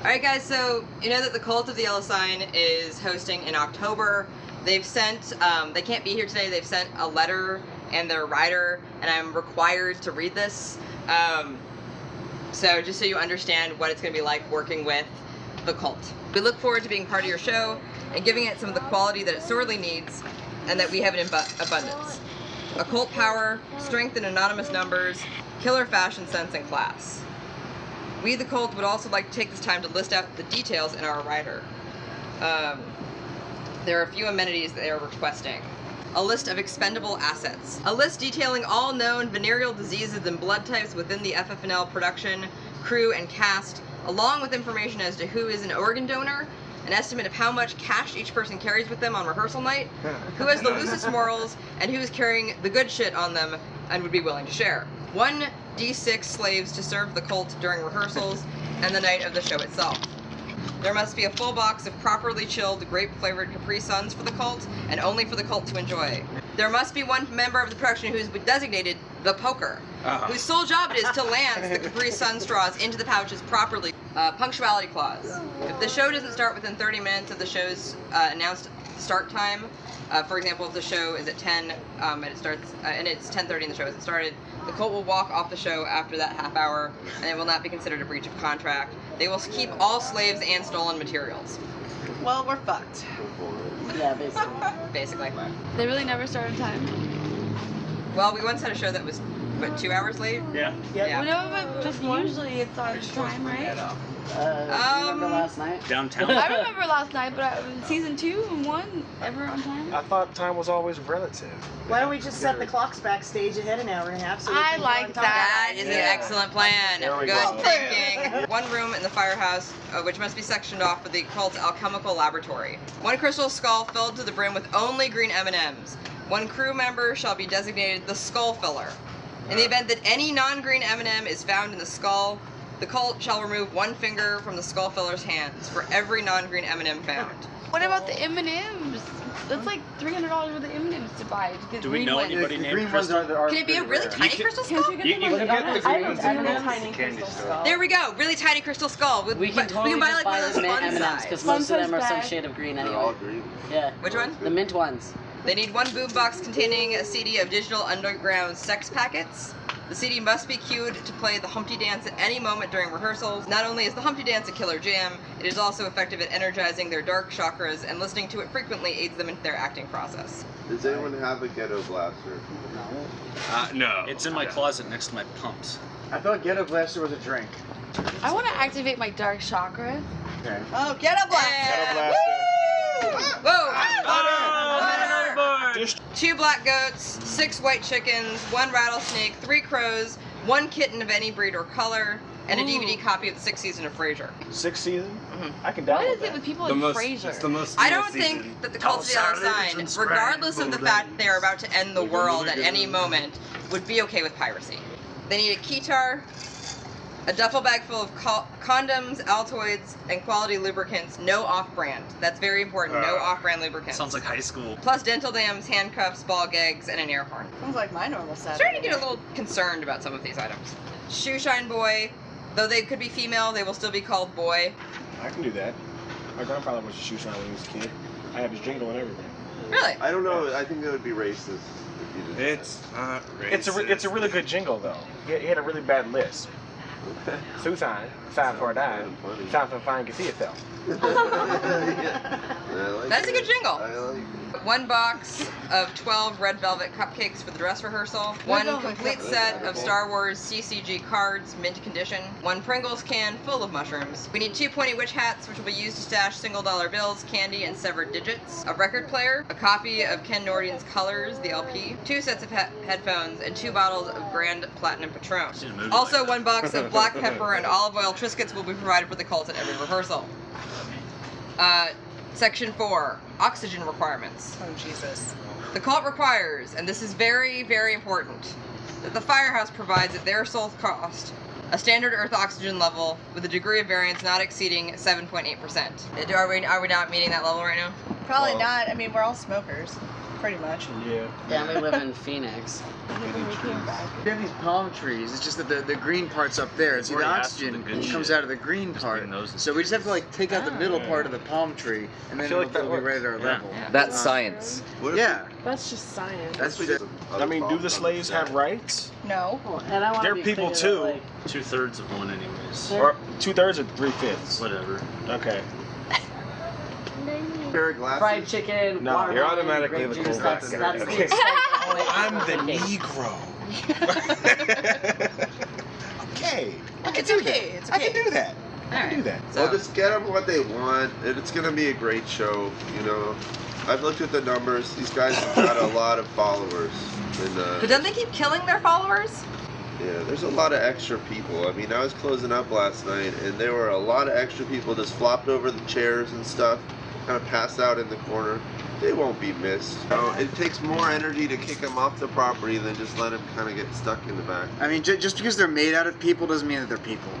Alright guys, so you know that the Cult of the Yellow Sign is hosting in October. They've sent, they can't be here today, they've sent a letter and their rider, and I'm required to read this. So just so you understand what it's going to be like working with the cult. We look forward to being part of your show and giving it some of the quality that it sorely needs and that we have in abundance. Occult power, strength in anonymous numbers, killer fashion sense, and class. We, the cult, would also like to take this time to list out the details in our rider. There are a few amenities that they are requesting. A list of expendable assets. A list detailing all known venereal diseases and blood types within the FF&L production, crew, and cast, along with information as to who is an organ donor, an estimate of how much cash each person carries with them on rehearsal night, who has the loosest morals, and who is carrying the good shit on them and would be willing to share. 1d6 slaves to serve the cult during rehearsals and the night of the show itself. There must be a full box of properly chilled grape-flavored Capri Suns for the cult, and only for the cult to enjoy. There must be one member of the production who is designated the poker, whose sole job it is to lance the Capri Sun straws into the pouches properly. Punctuality clause. If the show doesn't start within 30 minutes of the show's announced start time, for example, if the show is at 10 and it starts, and it's 10:30 and the show hasn't started, the cult will walk off the show after that half hour, and it will not be considered a breach of contract. They will keep all slaves and stolen materials. Well, we're fucked. Yeah, basically. Basically. They really never start on time. Well, we once had a show that was, what, 2 hours late? Yeah. Yeah. Well, no, but just usually it's on time, right? Do you remember last night? Downtown. I remember last night, but season 2 and 1, ever on time? I thought time was always relative. Why don't we just set the clocks backstage ahead an hour and a half? So we I can go like on time? that. That is an excellent plan. There we Good go. thinking. One room in the firehouse, which must be sectioned off for the cult's alchemical laboratory. One crystal skull filled to the brim with only green M&Ms. One crew member shall be designated the skull filler. In the event that any non-green M&M is found in the skull, the cult shall remove one finger from the skull filler's hands for every non-green M&M found. What about the M&Ms? That's like $300 worth of M&Ms to buy. To get Do we green know ones. anybody The named green ones Crystal? are Can it be a really tiny crystal Can't skull? you get You them can like get the I green have ones a in tiny candy crystal store. skull. There we go. Really tiny crystal skull. We can totally buy just like one buy of the those mint fun M&Ms because size. most of them are some bag. shade of green They're all anyway. green. Yeah. Which one? The mint ones. They need one boombox containing a CD of Digital Underground sex packets. The CD must be cued to play the Humpty Dance at any moment during rehearsals. Not only is the Humpty Dance a killer jam, it is also effective at energizing their dark chakras, and listening to it frequently aids them in their acting process. Does anyone have a ghetto blaster? No. It's in my closet next to my pumps. I thought Ghetto Blaster was a drink. I want to activate my dark chakra. Okay. Oh, get a blaster! Ghetto Blaster. Whoa! Just 2 black goats, 6 white chickens, 1 rattlesnake, 3 crows, 1 kitten of any breed or color, and a DVD copy of the 6th season of Frasier. 6th season? Mhm. I can What download is it that. with people in Frasier? It's the most. I don't think that the Cult of the Yellow Sign, regardless of the fact that they are about to end the world at any moment, would be okay with piracy. They need a keytar, a duffel bag full of condoms, Altoids, and quality lubricants, no off-brand. That's very important, no off-brand lubricants. Sounds like high school. Plus dental dams, handcuffs, ball gags, and an air horn. Sounds like my normal I'm Saturday. starting to get a little concerned about some of these items. Shoeshine boy, though they could be female, they will still be called boy. I can do that. My grandfather was a shoe shine when he was a kid. I have his jingle and everything. Really? I don't know. I think that would be racist. If you did that. It's it's a really good jingle though. He had a really bad lisp. Susan, time for a dime. Time for fine can see itself. That's a good jingle. I like it. 1 box of 12 red velvet cupcakes for the dress rehearsal. 1 complete set of Star Wars CCG cards, mint condition. 1 Pringles can full of mushrooms. We need 2 pointy witch hats, which will be used to stash single dollar bills, candy, and severed digits. A record player, a copy of Ken Nordian's Colors, the LP. 2 sets of headphones, and 2 bottles of Grand Platinum Patron. Seen a movie Also, like that. 1 box of black pepper and olive oil Triscuits will be provided for the cult at every rehearsal. Section 4, oxygen requirements. Oh, Jesus. The cult requires, and this is very, very important, that the firehouse provides at their sole cost a standard earth oxygen level with a degree of variance not exceeding 7.8%. Are we not meeting that level right now? Probably Well- not. I mean, we're all smokers, pretty much. Yeah. Yeah, we live in Phoenix. We have these palm trees. It's just that the green part's up there. See, the already asked for oxygen the good comes shit. out of the green part. bring those in. So we just have to like take out the middle part of the palm tree, and then feel like it'll that be right at our works. level. That's science. What if Yeah, That's just science. that's we just. did I mean, do other the slaves have problems? rights? No. Well, and I want They're to be people clear too. That, like, 2/3 of one, anyways. Or 2/3 or 3/5? Whatever. Okay. Pair of glasses? fried chicken. No, watermelon, you're automatically grape the juice, cool that's, guy. that's Okay. the extent of I'm the thinking. Negro. Okay. I can It's do okay, that. it's I can okay. do that. I can do that. Well, just get them what they want, and it's gonna be a great show. You know, I've looked at the numbers. These guys have got a lot of followers, and But don't they keep killing their followers? yeah, there's a lot of extra people. I mean, I was closing up last night, and there were a lot of extra people just flopped over the chairs and stuff, kind of passed out in the corner. They won't be missed. You know, it takes more energy to kick them off the property than just let them kind of get stuck in the back. I mean, just because they're made out of people doesn't mean that they're people.